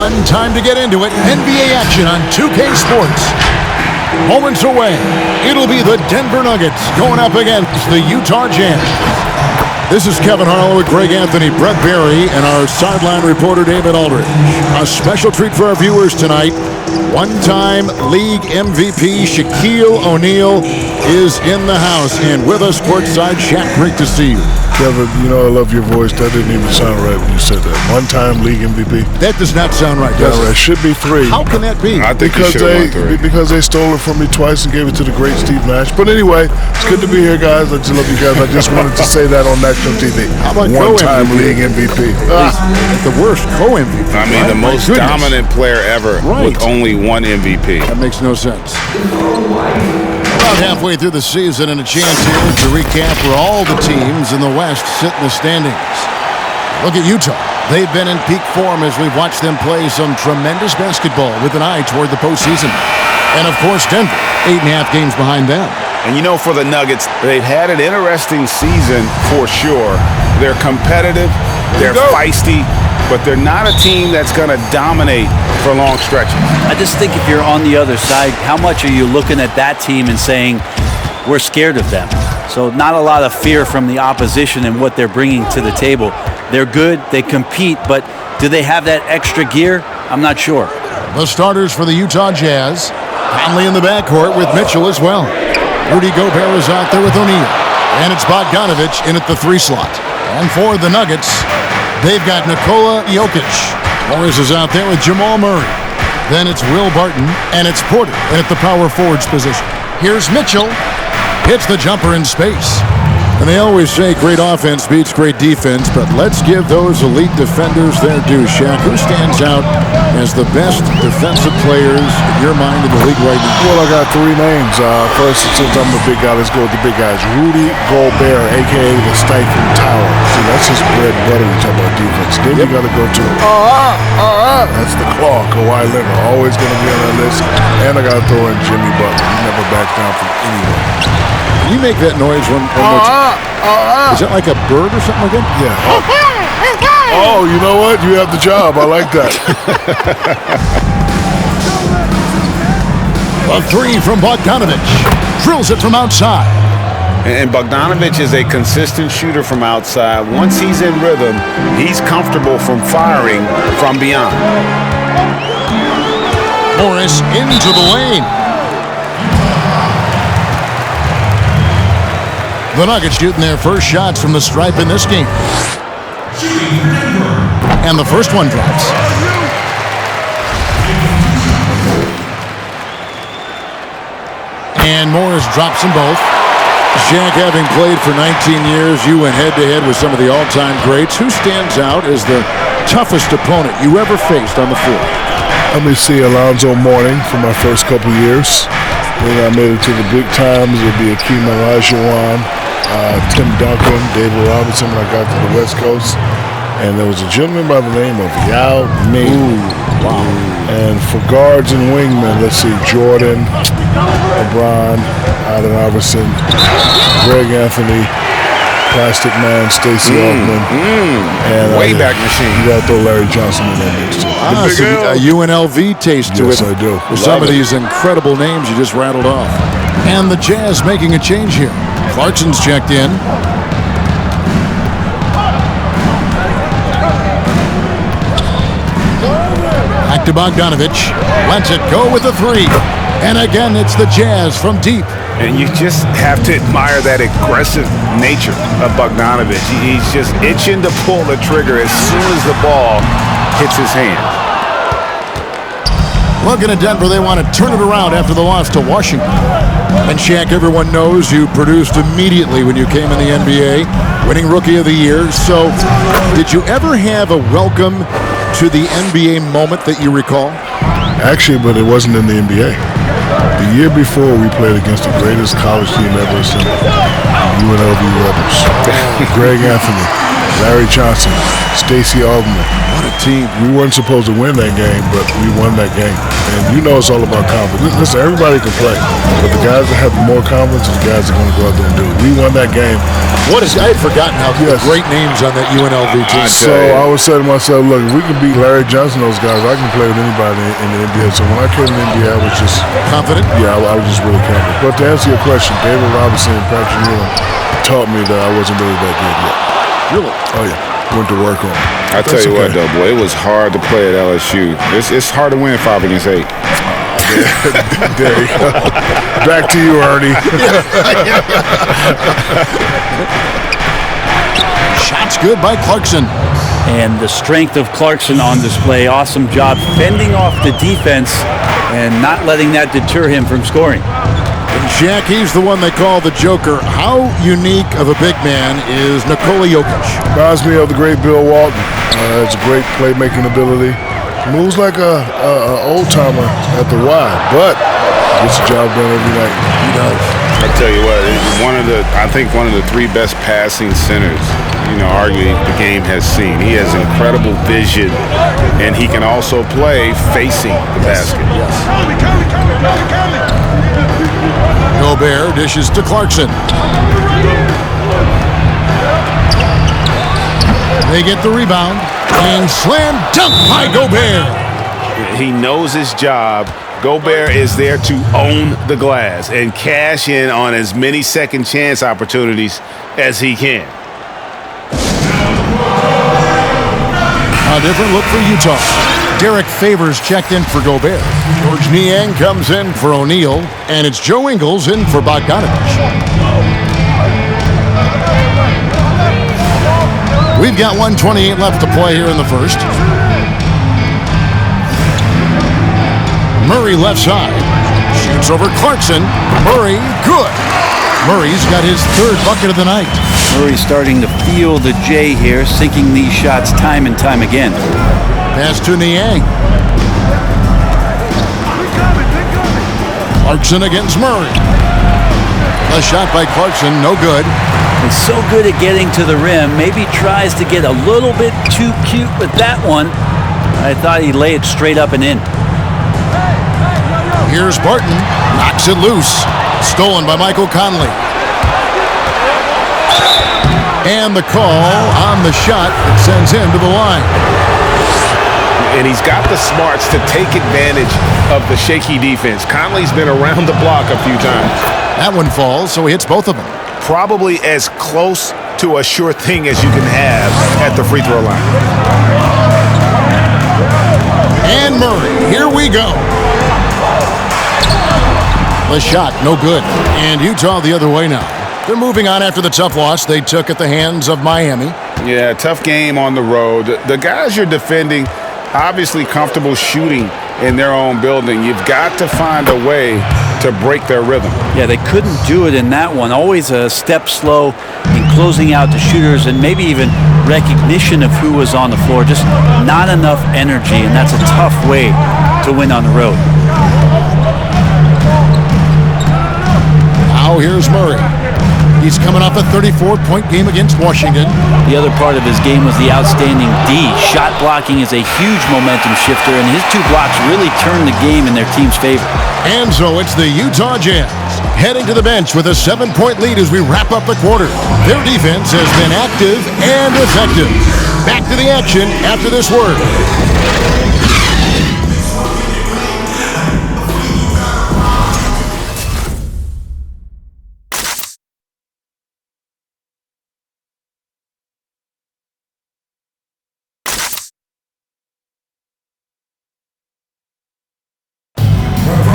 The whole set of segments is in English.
Time to get into it. NBA action on 2K Sports. Moments away, it'll be the Denver Nuggets going up against the Utah Jazz. This is Kevin Harlow with Greg Anthony, Brett Berry, and our sideline reporter David Aldridge. A special treat for our viewers tonight. One-time league MVP Shaquille O'Neal is in the house, and with us courtside, Shaq, great to see you. Kevin, you know I love your voice. That didn't even sound right when you said that. One-time league MVP. That does not sound right, does it? It should be 3. How can that be? I think because they stole it from me twice and gave it to the great Steve Nash. But anyway, it's good to be here, guys. I just love you guys. I just wanted to say that on national TV. How about one-time league MVP? The worst co-MVP. I mean, the most dominant player ever with only one MVP. That makes no sense. About halfway through the season, and a chance here to recap where all the teams in the West sit in the standings. Look at Utah. They've been in peak form as we've watched them play some tremendous basketball with an eye toward the postseason. And, of course, Denver, 8.5 games behind them. And, you know, for the Nuggets, they've had an interesting season for sure. They're competitive, they're feisty, but they're not a team that's going to dominate for long stretches. I just think if you're on the other side, how much are you looking at that team and saying, we're scared of them? So not a lot of fear from the opposition and what they're bringing to the table. They're good, they compete, but do they have that extra gear? I'm not sure. The starters for the Utah Jazz. Conley in the backcourt with Mitchell as well. Rudy Gobert is out there with O'Neal. And it's Bogdanovich in at the 3 slot. And for the Nuggets, they've got Nikola Jokic. Morris is out there with Jamal Murray. Then it's Will Barton, and it's Porter in at the power forwards position. Here's Mitchell. Hits the jumper in space. And they always say great offense beats great defense, but let's give those elite defenders their due. Shaq, who stands out as the best defensive players in your mind in the league right now? Well, I got 3 names. First, since I'm the big guy, let's go with the big guys. Rudy Gobert, a.k.a. the Stifling Tower. See, that's just bread and butter when you talk about defense. Then you got to go to, that's the Claw, Kawhi Leonard. Always going to be on that list. And I got to throw in Jimmy Butler. He never backs down from anyone. You make that noise one more time. Is that like a bird or something like that? Yeah. Oh, you know what? You have the job. I like that. A 3 from Bogdanovich. Drills it from outside. And Bogdanovich is a consistent shooter from outside. Once he's in rhythm, he's comfortable from firing from beyond. Morris into the lane. The Nuggets shooting their first shots from the stripe in this game. And the first one drops. And Morris drops them both. Shaq, having played for 19 years, you went head-to-head with some of the all-time greats. Who stands out as the toughest opponent you ever faced on the floor? Let me see Alonzo Mourning for my first couple years. Then I made it to the big times. It would be Akeem Olajuwon, Tim Duncan, David Robinson when I got to the West Coast. And there was a gentleman by the name of Yao Ming. Wow. And for guards and wingmen, let's see, Jordan, LeBron, Allen Iverson, Greg Anthony, Plastic Man, Stacey Altman. And Wayback Machine. You got to throw Larry Johnson in there next to it. So a UNLV taste to it. Yes, I do. With some of these incredible names you just rattled off. And the Jazz making a change here. Clarkson's checked in. Back to Bogdanovich. Lets it go with a 3. And again, it's the Jazz from deep. And you just have to admire that aggressive nature of Bogdanovich. He's just itching to pull the trigger as soon as the ball hits his hand. Looking at Denver, they want to turn it around after the loss to Washington. And Shaq, everyone knows you produced immediately when you came in the NBA, winning Rookie of the Year. So did you ever have a welcome to the NBA moment that you recall? Actually, but it wasn't in the NBA. The year before, we played against the greatest college team ever assembled, UNLV Rebels. Greg Anthony, Larry Johnson, Stacey Altman, team, we weren't supposed to win that game, but we won that game. And you know it's all about confidence. Listen, everybody can play, but the guys that have more confidence are the guys that are going to go out there and do it. We won that game. I had forgotten how great names on that UNLV team. So I would say to myself, look, if we can beat Larry Johnson, those guys, I can play with anybody in the NBA. So when I came to the NBA, I was just confident. Yeah, I was just really confident. But to answer your question, David Robinson and Patrick Ewing taught me that I wasn't really that good yet. Really? Oh yeah, went to work on it. I tell you what, though, boy, it was hard to play at LSU. It's hard to win 5 against 8. There you go. Back to you, Ernie. Shots good by Clarkson. And the strength of Clarkson on display. Awesome job fending off the defense and not letting that deter him from scoring. And Shaq, he's the one they call the Joker. How unique of a big man is Nikola Jokic? Reminds me of the great Bill Walton. Has a great playmaking ability. Moves like a old-timer at the Y, but gets the job done every night. He does. I tell you what, I think one of the 3 best passing centers, arguably the game has seen. He has incredible vision, and he can also play facing the basket. Yes. Gobert dishes to Clarkson. They get the rebound, and slam dunk by Gobert. He knows his job. Gobert is there to own the glass and cash in on as many second chance opportunities as he can. A different look for Utah. Derek Favors checked in for Gobert. George Niang comes in for O'Neal, and it's Joe Ingles in for Bogdanovich. We've got 1:28 left to play here in the first. Murray left side. Shoots over Clarkson. Murray, good. Murray's got his 3rd bucket of the night. Murray's starting to feel the J here, sinking these shots time and time again. Pass to Niang. Clarkson against Murray. A shot by Clarkson, no good. He's so good at getting to the rim. Maybe tries to get a little bit too cute with that one. I thought he'd lay it straight up and in. Here's Barton. Knocks it loose. Stolen by Michael Conley. And the call on the shot that sends him to the line. And he's got the smarts to take advantage of the shaky defense. Conley's been around the block a few times. That one falls, so he hits both of them. Probably as close to a sure thing as you can have at the free throw line. And Murray, here we go. The shot, no good. And Utah the other way now. They're moving on after the tough loss they took at the hands of Miami. Yeah, tough game on the road. The guys you're defending, obviously comfortable shooting in their own building. You've got to find a way to break their rhythm. Yeah, they couldn't do it in that one. Always a step slow in closing out the shooters and maybe even recognition of who was on the floor. Just not enough energy, and that's a tough way to win on the road. Now here's Murray. He's coming off a 34-point game against Washington. The other part of his game was the outstanding D. Shot blocking is a huge momentum shifter, and his 2 blocks really turned the game in their team's favor. And so it's the Utah Jazz heading to the bench with a 7-point lead as we wrap up the quarter. Their defense has been active and effective. Back to the action after this word.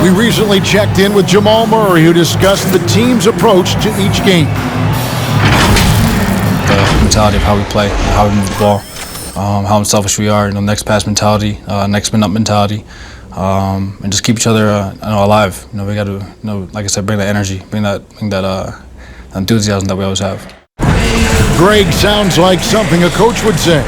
We recently checked in with Jamal Murray, who discussed the team's approach to each game. The mentality of how we play, how we move the ball, how unselfish we are, next pass mentality, next man up mentality, and just keep each other alive. We got to, like I said, bring that energy, bring that enthusiasm that we always have. Greg sounds like something a coach would say.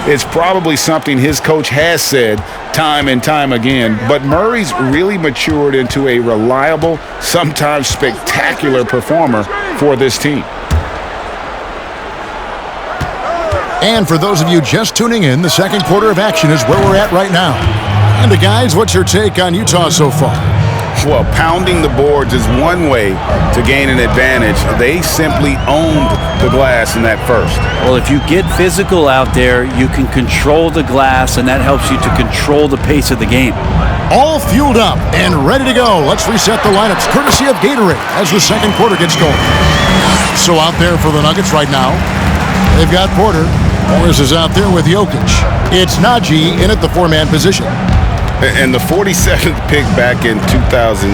It's probably something his coach has said time and time again, but Murray's really matured into a reliable, sometimes spectacular performer for this team. And for those of you just tuning in, the second quarter of action is where we're at right now. And guys, what's your take on Utah so far? Well, pounding the boards is one way to gain an advantage. They simply owned the glass in that first. Well, if you get physical out there, you can control the glass, and that helps you to control the pace of the game. All fueled up and ready to go. Let's reset the lineups, courtesy of Gatorade, as the second quarter gets going. So out there for the Nuggets right now, they've got Porter. Morris is out there with Jokic. It's Najee in at the four-man position. And the 47th pick back in 2006,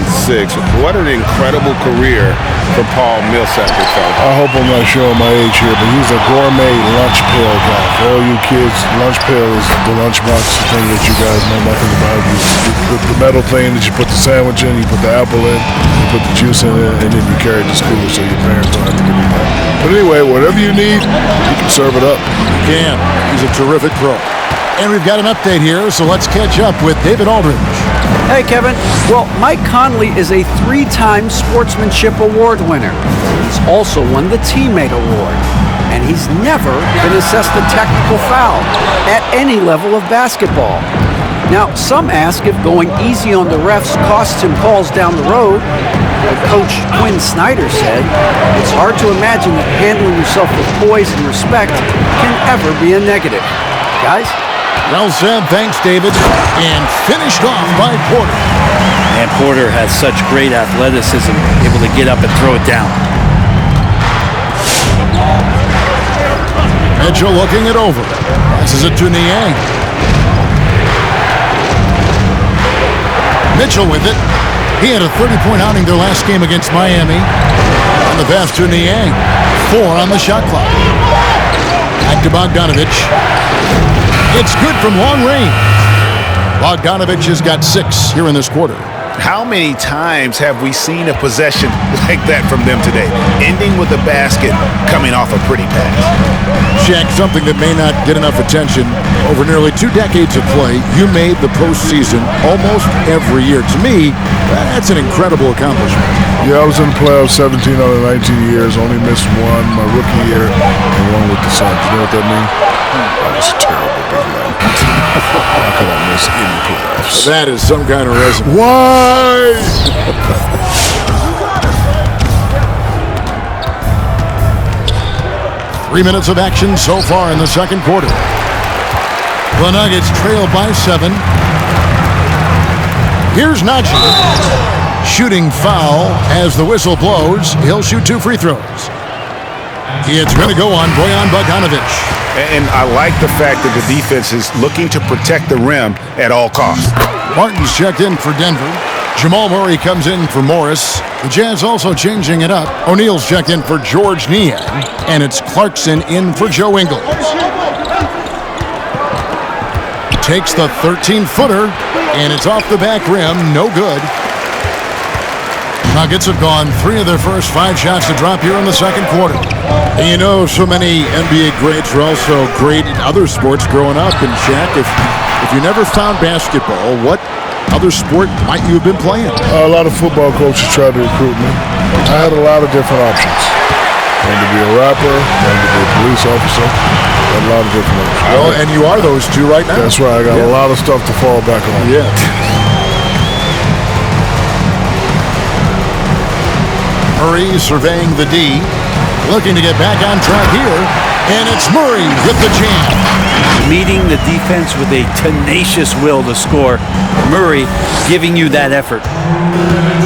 what an incredible career for Paul Millsap. I hope I'm not showing my age here, but he's a gourmet lunch pail guy. For all you kids, lunch pail is the lunchbox thing that you guys know nothing about. You put the metal thing that you put the sandwich in, you put the apple in, you put the juice in it, and then you carry it to school so your parents don't have to give you that. But anyway, whatever you need, you can serve it up. You can. He's a terrific pro. And we've got an update here, so let's catch up with David Aldridge. Hey, Kevin. Well, Mike Conley is a 3-time Sportsmanship Award winner. He's also won the Teammate Award. And he's never been assessed a technical foul at any level of basketball. Now, some ask if going easy on the refs costs him calls down the road. But Coach Quinn Snyder said, it's hard to imagine that handling yourself with poise and respect can ever be a negative. Guys? Well said, thanks, David. And finished off by Porter. And Porter has such great athleticism, able to get up and throw it down. Mitchell looking it over. Passes it to Niang. Mitchell with it. He had a 30-point outing their last game against Miami. And the pass to Niang. 4 on the shot clock. Back to Bogdanovich. It's good from long range. Bogdanovich has got 6 here in this quarter. How many times have we seen a possession like that from them today, ending with a basket coming off a pretty pass? Shaq, something that may not get enough attention. Over nearly 2 decades of play, you made the postseason almost every year. To me, that's an incredible accomplishment. Yeah, I was in the playoffs 17 out of 19 years, only missed one my rookie year, and one with the Suns. You know what that means? That was terrible, big man. How could I miss any playoffs? That is some kind of resume. Why? 3 minutes of action so far in the second quarter. The Nuggets trail by 7. Here's Najee. Shooting foul as the whistle blows. He'll shoot 2 free throws. It's going to go on Bojan Bogdanovich. And I like the fact that the defense is looking to protect the rim at all costs. Martin's checked in for Denver. Jamal Murray comes in for Morris. The Jazz also changing it up. O'Neal's checked in for George Niang. And it's Clarkson in for Joe Ingles. Takes the 13-footer, and it's off the back rim. No good. Nuggets have gone 3 of their first 5 shots to drop here in the second quarter. And you know, so many NBA greats were also great in other sports growing up. And Shaq, if you never found basketball, what other sport might you have been playing? A lot of football coaches tried to recruit me. I had a lot of different options. Wanted to be a rapper, wanted to be a police officer. A lot of different options. Well, and you are those 2 right now. That's right. I got a lot of stuff to fall back on. Yeah. Murray surveying the D, looking to get back on track here, and it's Murray with the jam. Meeting the defense with a tenacious will to score. Murray giving you that effort.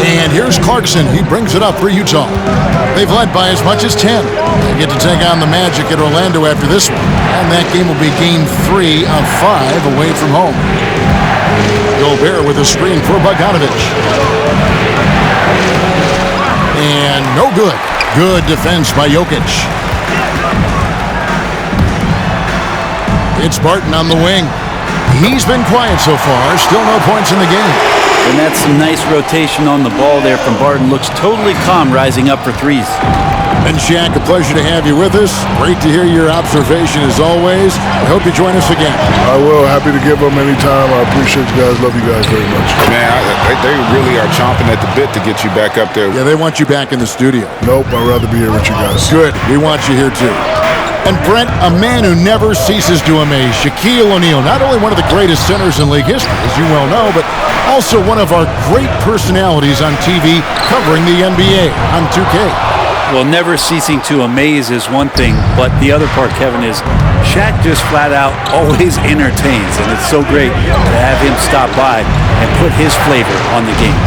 And here's Clarkson. He brings it up for Utah. They've led by as much as 10. They get to take on the Magic at Orlando after this one. And that game will be game 3 of 5 away from home. Gobert with a screen for Bogdanovich. And no good. Good defense by Jokic. It's Barton on the wing. He's been quiet so far. Still no points in the game. And that's some nice rotation on the ball there from Barton. Looks totally calm rising up for 3s. And Shaq, a pleasure to have you with us. Great to hear your observation as always. I hope you join us again. I will. Happy to give them anytime. I appreciate you guys. Love you guys very much. Man, they really are chomping at the bit to get you back up there. Yeah, they want you back in the studio. Nope, I'd rather be here with you guys. Good. We want you here too. And Brent, a man who never ceases to amaze, Shaquille O'Neal, not only one of the greatest centers in league history, as you well know, but also one of our great personalities on TV covering the NBA on 2K. Well, never ceasing to amaze is one thing, but the other part, Kevin, is Shaq just flat out always entertains, and it's so great to have him stop by and put his flavor on the game.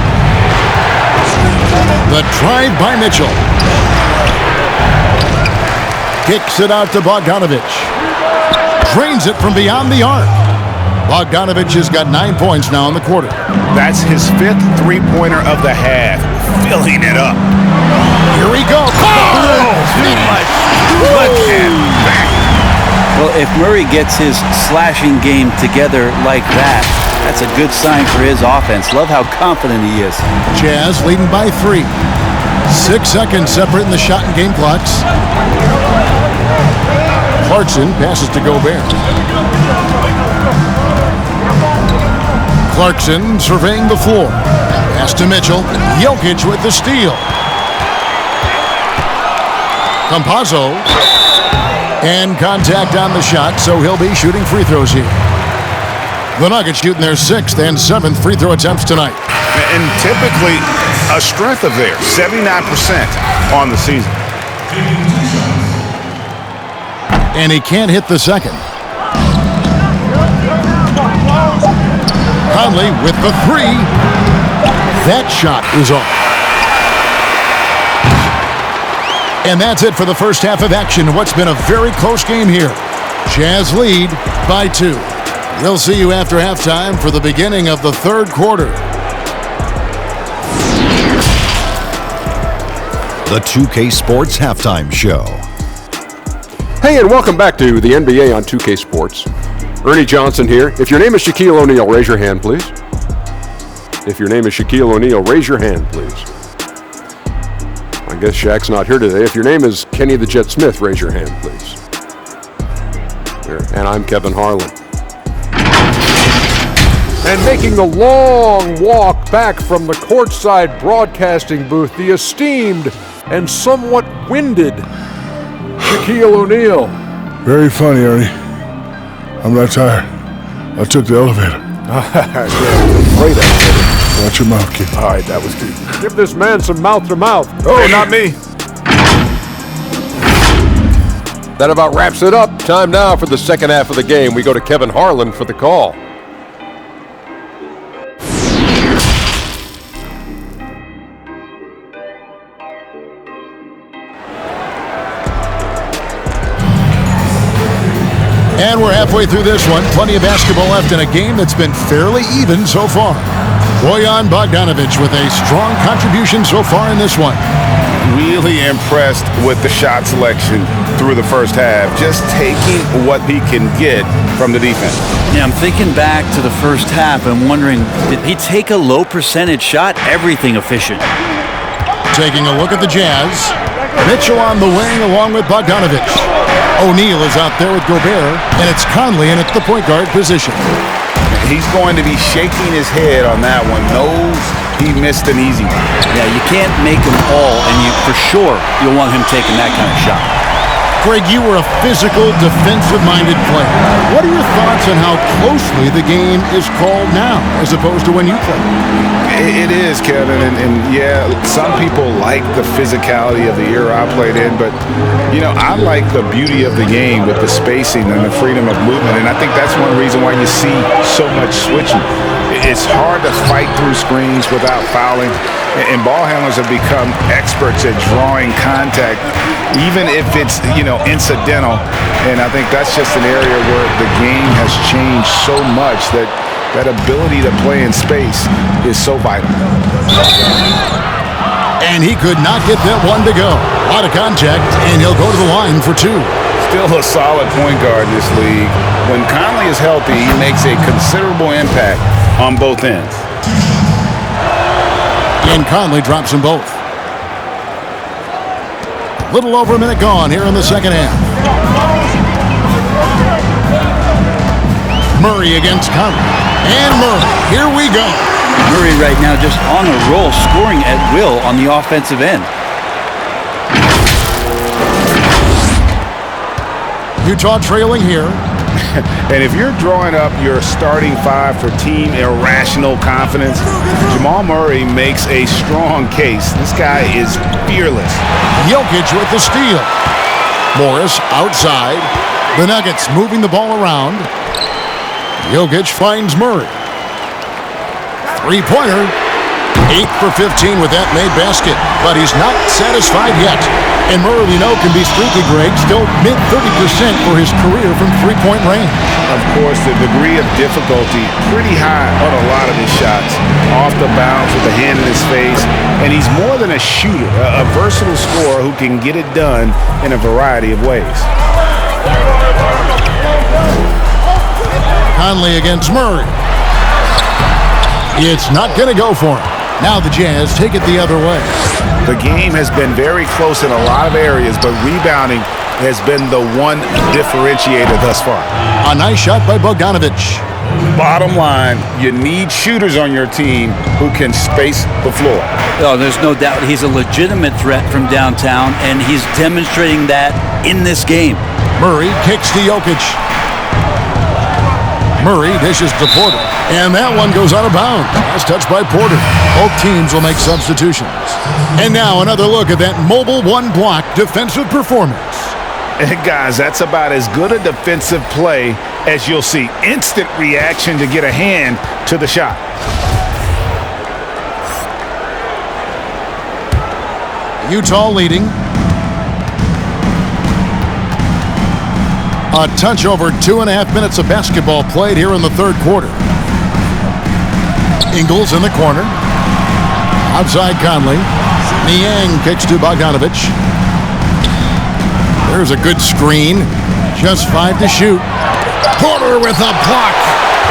The drive by Mitchell. Kicks it out to Bogdanovich. Drains it from beyond the arc. Bogdanovich has got 9 points now in the quarter. That's his 5th three-pointer of the half. Filling it up. Here we go. Too much. Well, if Murray gets his slashing game together like that, that's a good sign for his offense. Love how confident he is. Jazz leading by 3. 6 seconds separating the shot and game clocks. Clarkson passes to Gobert. Clarkson surveying the floor. Pass to Mitchell. Jokic with the steal. Campazzo. And contact on the shot, so he'll be shooting free throws here. The Nuggets shooting their 6th and 7th free throw attempts tonight. And typically a strength of theirs, 79% on the season. And he can't hit the second. Conley with the 3. That shot is off. And that's it for the first half of action. What's been a very close game here. Jazz lead by 2. We'll see you after halftime for the beginning of the third quarter. The 2K Sports Halftime Show. Hey, and welcome back to the NBA on 2K Sports. Ernie Johnson here. If your name is Shaquille O'Neal, raise your hand, please. If your name is Shaquille O'Neal, raise your hand, please. I guess Shaq's not here today. If your name is Kenny the Jet Smith, raise your hand, please. There. And I'm Kevin Harlan. And making the long walk back from the courtside broadcasting booth, the esteemed and somewhat winded Shaquille O'Neal. Very funny, Ernie. I'm not tired. I took the elevator. Great elevator. Watch your mouth, kid. All right, that was good. Give this man some mouth-to-mouth. Oh, not me. That about wraps it up. Time now for the second half of the game. We go to Kevin Harlan for the call. And we're halfway through this one. Plenty of basketball left in a game that's been fairly even so far. Bojan Bogdanovich with a strong contribution so far in this one. Really impressed with the shot selection through the first half. Just taking what he can get from the defense. Yeah, I'm thinking back to the first half and wondering, did he take a low percentage shot? Everything efficient. Taking a look at the Jazz. Mitchell on the wing along with Bogdanovich. O'Neal is out there with Gobert, and it's Conley in at the point guard position. He's going to be shaking his head on that one. Knows he missed an easy one. Yeah, you can't make them all, and you for sure you'll want him taking that kind of shot. Greg, you were a physical, defensive-minded player. What are your thoughts on how closely the game is called now as opposed to when you played? It is, Kevin, and yeah, some people like the physicality of the era I played in, but, you know, I like the beauty of the game with the spacing and the freedom of movement, and I think that's one reason why you see so much switching. It's hard to fight through screens without fouling, and ball handlers have become experts at drawing contact, even if it's, you know, incidental, and I think that's just an area where the game has changed so much that that ability to play in space is so vital. And he could not get that one to go. Out of contact, and he'll go to the line for 2. Still a solid point guard in this league. When Conley is healthy, he makes a considerable impact on both ends. And Conley drops them both. A little over a minute gone here in the second half. Murray against Conley. And Murray, here we go. Murray right now just on a roll, scoring at will on the offensive end. Utah trailing here. And if you're drawing up your starting five for team irrational confidence, Jamal Murray makes a strong case. This guy is fearless. Jokic with the steal. Morris outside. The Nuggets moving the ball around. Jokic finds Murray. Three-pointer. 8 for 15 with that made basket. But he's not satisfied yet. And Murray, we know, can be streaky, Greg. Still mid-30% for his career from three-point range. Of course, the degree of difficulty pretty high on a lot of his shots. Off the bounce with the hand in his face. And he's more than a shooter, a versatile scorer who can get it done in a variety of ways. Conley against Murray. It's not going to go for him. Now the Jazz take it the other way. The game has been very close in a lot of areas, but rebounding has been the one differentiator thus far. A nice shot by Bogdanovich. Bottom line, you need shooters on your team who can space the floor. Oh, there's no doubt he's a legitimate threat from downtown, and he's demonstrating that in this game. Murray kicks to Jokic. Murray dishes to Porter. And that one goes out of bounds. Last touch by Porter. Both teams will make substitutions. And now another look at that mobile one-block defensive performance. And guys, that's about as good a defensive play as you'll see. Instant reaction to get a hand to the shot. Utah leading. A touch over 2.5 minutes of basketball played here in the third quarter. Ingles in the corner. Outside Conley. Niang kicks to Bogdanovich. There's a good screen. Just 5 to shoot. Porter with a block.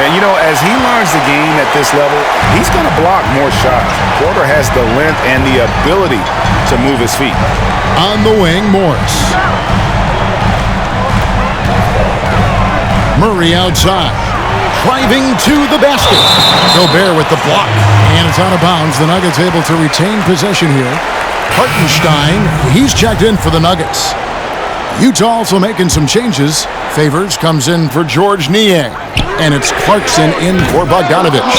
And, you know, as he learns the game at this level, he's going to block more shots. Porter has the length and the ability to move his feet. On the wing, Morris. Murray outside. Driving to the basket. Gobert with the block. And it's out of bounds. The Nuggets able to retain possession here. Hartenstein, he's checked in for the Nuggets. Utah also making some changes. Favors comes in for George Niang. And it's Clarkson in for Bogdanovich.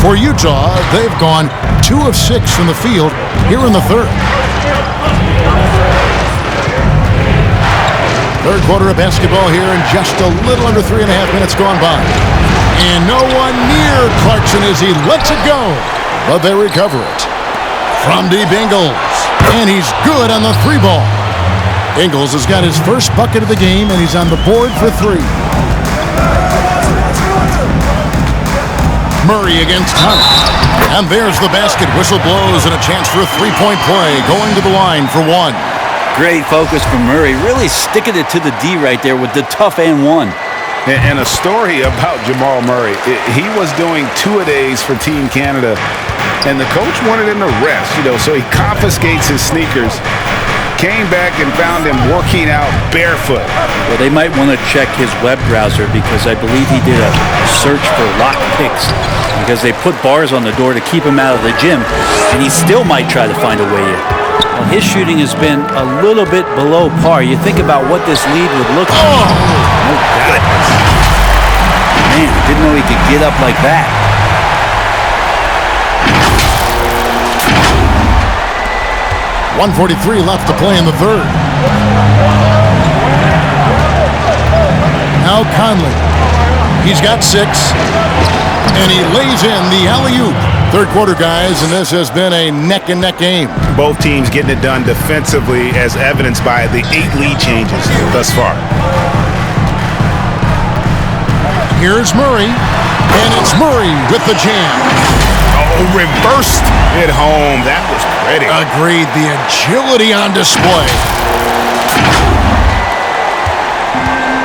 For Utah, they've gone 2 of 6 from the field here in the third. Third quarter of basketball here and just a little under 3.5 minutes gone by. And no one near Clarkson as he lets it go. But they recover it. From deep Ingles. And he's good on the 3-ball. Ingles has got his first bucket of the game and he's on the board for 3. Murray against Conley. And there's the basket. Whistle blows and a chance for a 3-point play. Going to the line for 1. Great focus from Murray, really sticking it to the D right there with the tough and 1. And a story about Jamal Murray. He was doing 2-a-days for Team Canada, and the coach wanted him to rest, so he confiscates his sneakers, came back and found him working out barefoot. Well, they might want to check his web browser because I believe he did a search for lock picks because they put bars on the door to keep him out of the gym, and he still might try to find a way in. Well, his shooting has been a little bit below par. You think about what this lead would look like. Oh, goodness. Man, didn't know he could get up like that. .143 left to play in the third. Now Conley. He's got 6. And he lays in the alley-oop. Third quarter, guys, and this has been a neck-and-neck game. Both teams getting it done defensively as evidenced by the 8 lead changes thus far. Here's Murray, and it's Murray with the jam. Oh, reversed it home. That was pretty. Agreed. The agility on display.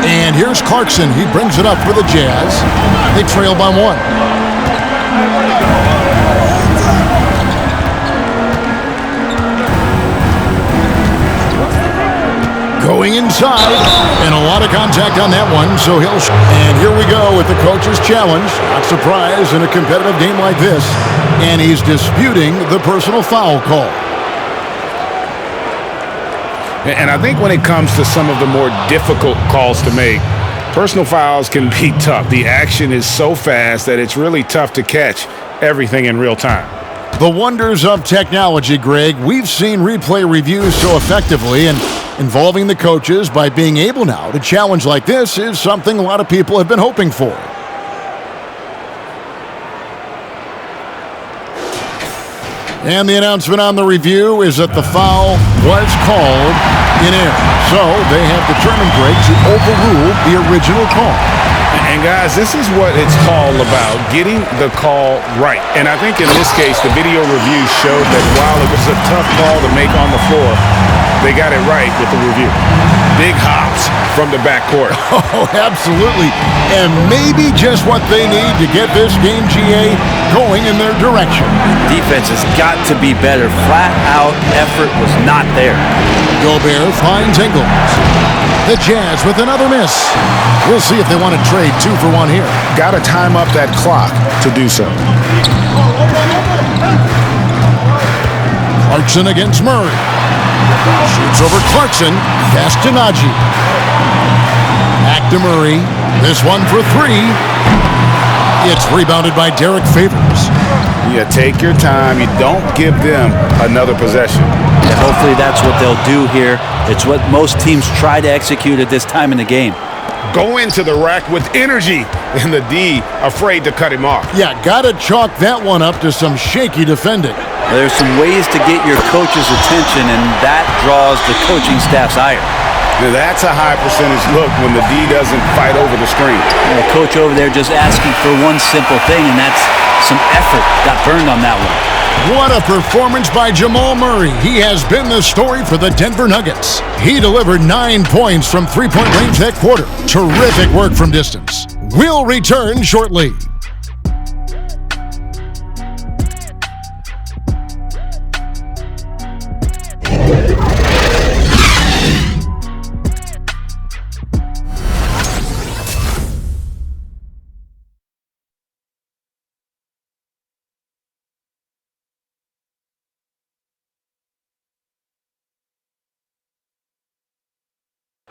And here's Clarkson. He brings it up for the Jazz. They trail by 1. Going inside, and a lot of contact on that one, so he'll... And here we go with the coach's challenge. Not surprised in a competitive game like this. And he's disputing the personal foul call. And I think when it comes to some of the more difficult calls to make, personal fouls can be tough. The action is so fast that it's really tough to catch everything in real time. The wonders of technology, Greg. We've seen replay reviews so effectively, and involving the coaches by being able now to challenge like this is something a lot of people have been hoping for. And the announcement on the review is that the foul was called in error. So they have determined, Greg, to overrule the original call. And guys, this is what it's all about, getting the call right. And I think in this case, the video review showed that while it was a tough call to make on the floor, they got it right with the review. Big hops from the backcourt. Oh, absolutely. And maybe just what they need to get this game, GA, going in their direction. Defense has got to be better. Flat out effort was not there. Gobert finds Ingles. The Jazz with another miss. We'll see if they want to trade 2 for 1 here. Got to time up that clock to do so. Clarkson against Murray. Shoots over Clarkson. Pass to Najee. Back to Murray. This one for 3. It's rebounded by Derek Favors. Yeah, take your time. You don't give them another possession. Yeah, hopefully that's what they'll do here. It's what most teams try to execute at this time in the game. Go into the rack with energy, and the D afraid to cut him off. Yeah, got to chalk that one up to some shaky defending. There's some ways to get your coach's attention, and that draws the coaching staff's ire. Now that's a high percentage look when the D doesn't fight over the screen. The coach over there just asking for one simple thing, and that's some effort. Got burned on that one. What a performance by Jamal Murray. He has been the story for the Denver Nuggets. He delivered 9 points from three-point range that quarter. Terrific work from distance. We'll return shortly.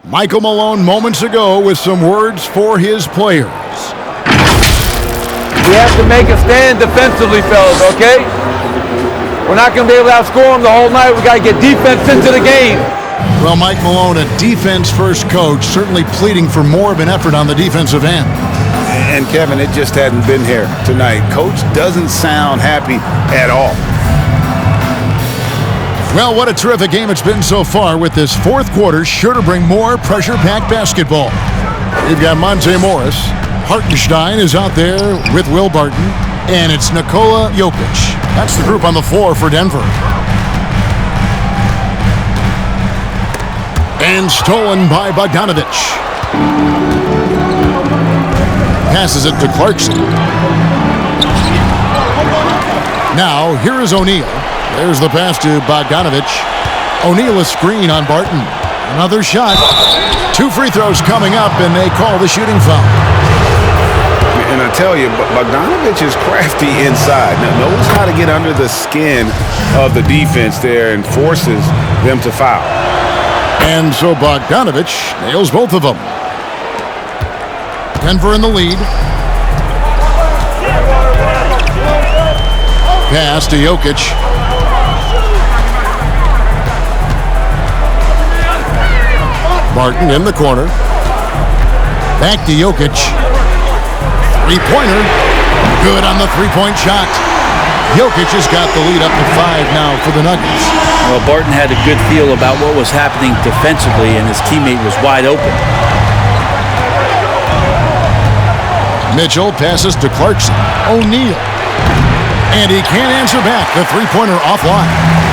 Michael Malone moments ago with some words for his players. We have to make a stand defensively, fellas, okay? We're not going to be able to outscore them the whole night. We got to get defense into the game. Well, Mike Malone, a defense-first coach, certainly pleading for more of an effort on the defensive end. And Kevin, it just hadn't been here tonight. Coach doesn't sound happy at all. Well, what a terrific game it's been so far, with this fourth quarter sure to bring more pressure-packed basketball. We've got Monte Morris. Hartenstein is out there with Will Barton. And it's Nikola Jokic. That's the group on the floor for Denver. And stolen by Bogdanovich. Passes it to Clarkson. Now, here is O'Neal. There's the pass to Bogdanovich. O'Neal a screen on Barton. Another shot. 2 free throws coming up, and they call the shooting foul. And I tell you, Bogdanovich is crafty inside. Now, knows how to get under the skin of the defense there and forces them to foul. And so Bogdanovich nails both of them. Denver in the lead. Pass to Jokic. Barton in the corner. Back to Jokic. Three-pointer. Good on the three-point shot. Jokic has got the lead up to 5 now for the Nuggets. Well, Barton had a good feel about what was happening defensively, and his teammate was wide open. Mitchell passes to Clarkson. O'Neal. And he can't answer back. The three-pointer offline.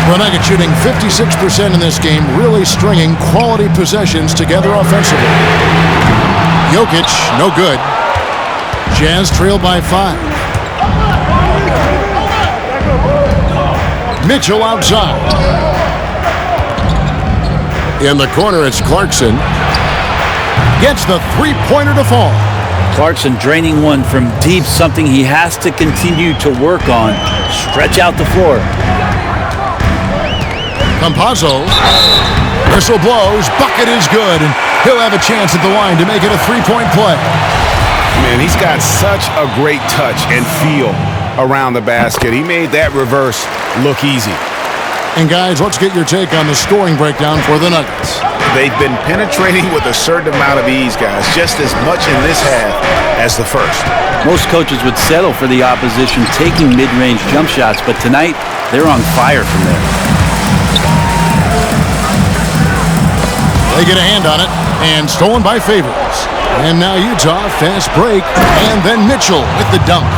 The Nuggets shooting 56% in this game, really stringing quality possessions together offensively. Jokic, no good. Jazz trail by 5. Mitchell outside. In the corner, it's Clarkson. Gets the three-pointer to fall. Clarkson draining one from deep, something he has to continue to work on. Stretch out the floor. Campazzo Whistle blows, bucket is good, and he'll have a chance at the line to make it a three-point play. Man, he's got such a great touch and feel around the basket. He made that reverse look easy. And guys, let's get your take on the scoring breakdown for the Nuggets. They've been penetrating with a certain amount of ease, guys, just as much in this half as the first. Most coaches would settle for the opposition taking mid-range jump shots, but tonight they're on fire from there. They get a hand on it, and stolen by Favors. And now Utah, fast break, and then Mitchell with the dunk.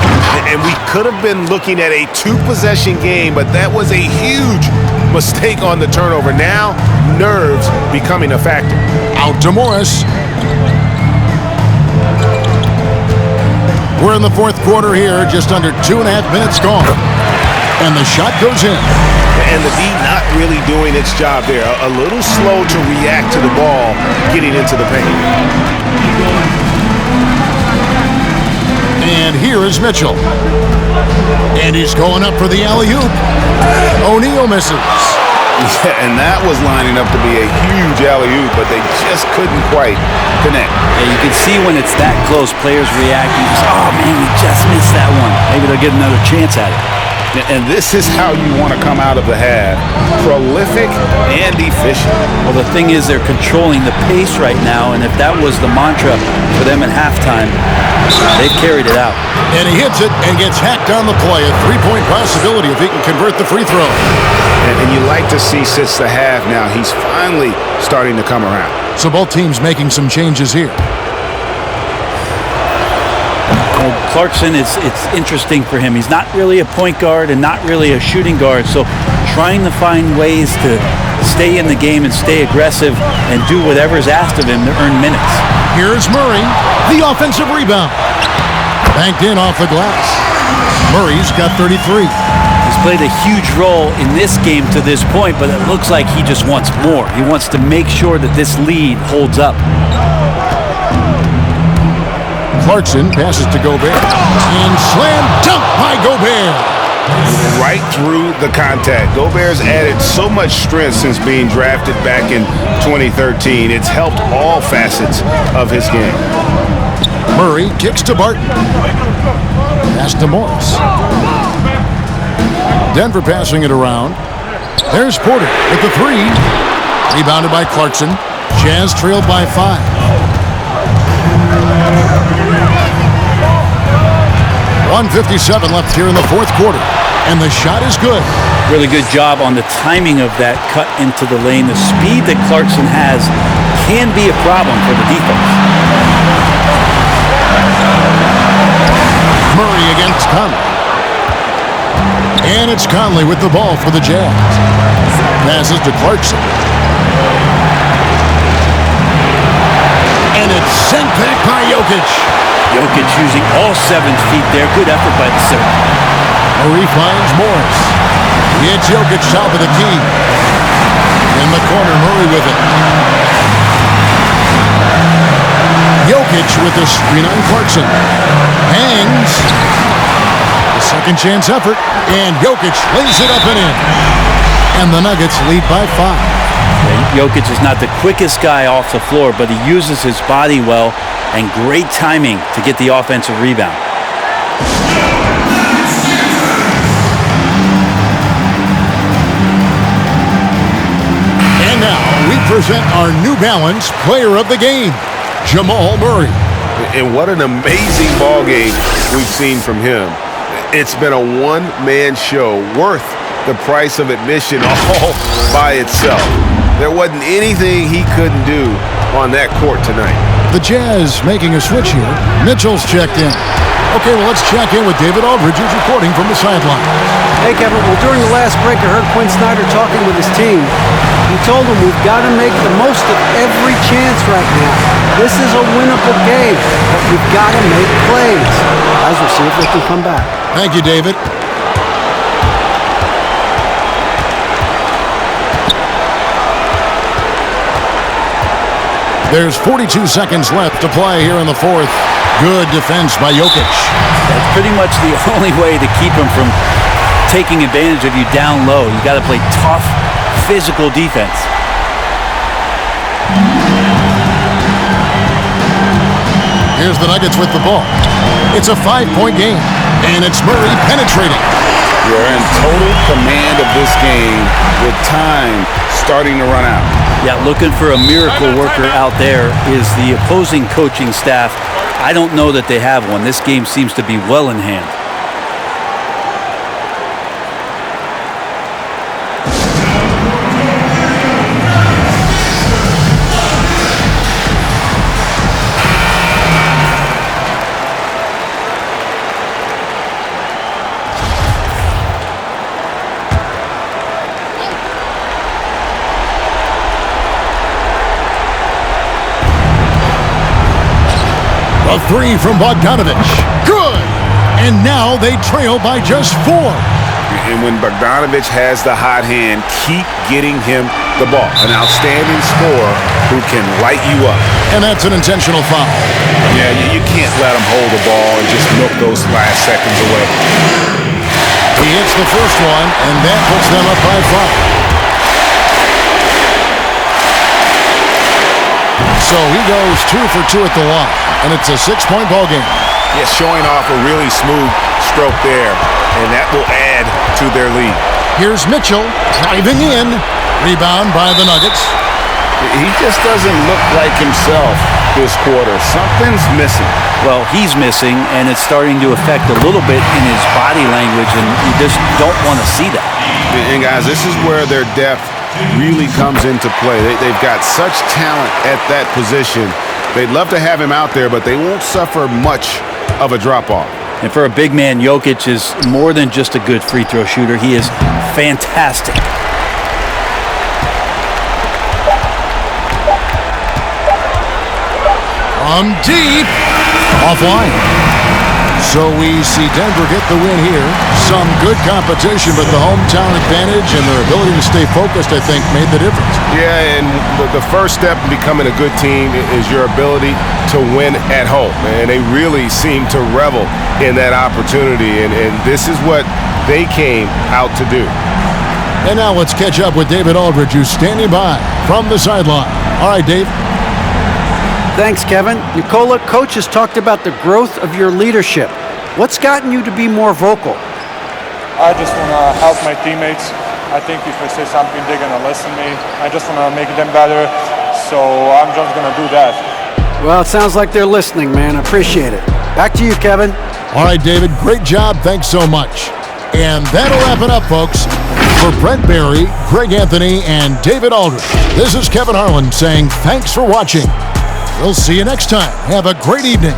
And we could have been looking at a two-possession game, but that was a huge mistake on the turnover. Now, nerves becoming a factor. Out to Morris. We're in the fourth quarter here, just under 2.5 minutes gone. And the shot goes in. And the D not really doing its job there. A little slow to react to the ball getting into the paint. And here is Mitchell. And he's going up for the alley-oop. O'Neal misses. Yeah, and that was lining up to be a huge alley-oop, but they just couldn't quite connect. Yeah, you can see when it's that close, players reacting. Oh, man, we just missed that one. Maybe they'll get another chance at it. And this is how you want to come out of the half. Prolific and efficient. Well, the thing is they're controlling the pace right now, and if that was the mantra for them at halftime, they've carried it out. And he hits it and gets hacked on the play. A three-point possibility if he can convert the free throw. And you like to see since the half now, he's finally starting to come around. So both teams making some changes here. Well, Clarkson, it's interesting for him. He's not really a point guard and not really a shooting guard, so trying to find ways to stay in the game and stay aggressive and do whatever is asked of him to earn minutes. Here's Murray, the offensive rebound. Banked in off the glass. Murray's got 33. He's played a huge role in this game to this point, but it looks like he just wants more. He wants to make sure that this lead holds up. Clarkson passes to Gobert. And slam dunk by Gobert. Right through the contact. Gobert's added so much strength since being drafted back in 2013. It's helped all facets of his game. Murray kicks to Barton. Pass to Morris. Denver passing it around. There's Porter with the three. Rebounded by Clarkson. Jazz trailed by 5. 1:57 left here in the fourth quarter. And the shot is good. Really good job on the timing of that cut into the lane. The speed that Clarkson has can be a problem for the defense. Murray against Conley. And it's Conley with the ball for the Jazz. Passes to Clarkson. And it's sent back by Jokic. Jokic using all 7 feet there. Good effort by the center. Murray finds Morris. It's Jokic top of the key. In the corner, Murray with it. Jokic with the screen on Clarkson. Hangs. The second chance effort. And Jokic lays it up and in. And the Nuggets lead by 5. Jokic is not the quickest guy off the floor, but he uses his body well and great timing to get the offensive rebound. And now we present our New Balance Player of the Game, Jamal Murray. And what an amazing ball game we've seen from him. It's been a one-man show worth the price of admission all by itself. There wasn't anything he couldn't do on that court tonight. The Jazz making a switch here. Mitchell's checked in. Okay, well, let's check in with David Aldridge, who's reporting from the sideline. Hey, Kevin. Well, during the last break, I heard Quinn Snyder talking with his team. He told them we've got to make the most of every chance right now. This is a winnable game, but we've got to make plays. Guys, we'll see if they can come back. Thank you, David. There's 42 seconds left to play here in the fourth. Good defense by Jokic. That's pretty much the only way to keep him from taking advantage of you down low. You got to play tough, physical defense. Here's the Nuggets with the ball. It's a 5-point game, and it's Murray penetrating. You're in total command of this game with time starting to run out. Yeah, looking for a miracle worker out there is the opposing coaching staff. I don't know that they have one. This game seems to be well in hand. A three from Bogdanovich. Good! And now they trail by just 4. And when Bogdanovich has the hot hand, keep getting him the ball. An outstanding scorer who can light you up. And that's an intentional foul. Yeah, you can't let him hold the ball and just milk those last seconds away. He hits the first one, and that puts them up by 5. So he goes 2 for 2 at the line, and it's a 6-point ball game. Yeah, showing off a really smooth stroke there, and that will add to their lead. Here's Mitchell driving in. Rebound by the Nuggets. He just doesn't look like himself this quarter. Something's missing. Well, he's missing, and it's starting to affect a little bit in his body language, and you just don't want to see that. And guys, this is where their depth really comes into play. They've got such talent at that position. They'd love to have him out there, but they won't suffer much of a drop-off. And for a big man, Jokic is more than just a good free throw shooter. He is fantastic. From deep. Offline. So we see Denver get the win here. Some good competition, but the hometown advantage and their ability to stay focused, I think, made the difference. Yeah, and the first step in becoming a good team is your ability to win at home. And they really seem to revel in that opportunity, and this is what they came out to do. And now let's catch up with David Aldridge, who's standing by from the sideline. All right, Dave. Thanks, Kevin. Nikola, coach has talked about the growth of your leadership. What's gotten you to be more vocal? I just want to help my teammates. I think if I say something, they're going to listen to me. I just want to make them better, so I'm just going to do that. Well, it sounds like they're listening, man. I appreciate it. Back to you, Kevin. All right, David. Great job. Thanks so much. And that'll wrap it up, folks. For Brent Barry, Greg Anthony, and David Aldridge, this is Kevin Harlan saying thanks for watching. We'll see you next time. Have a great evening.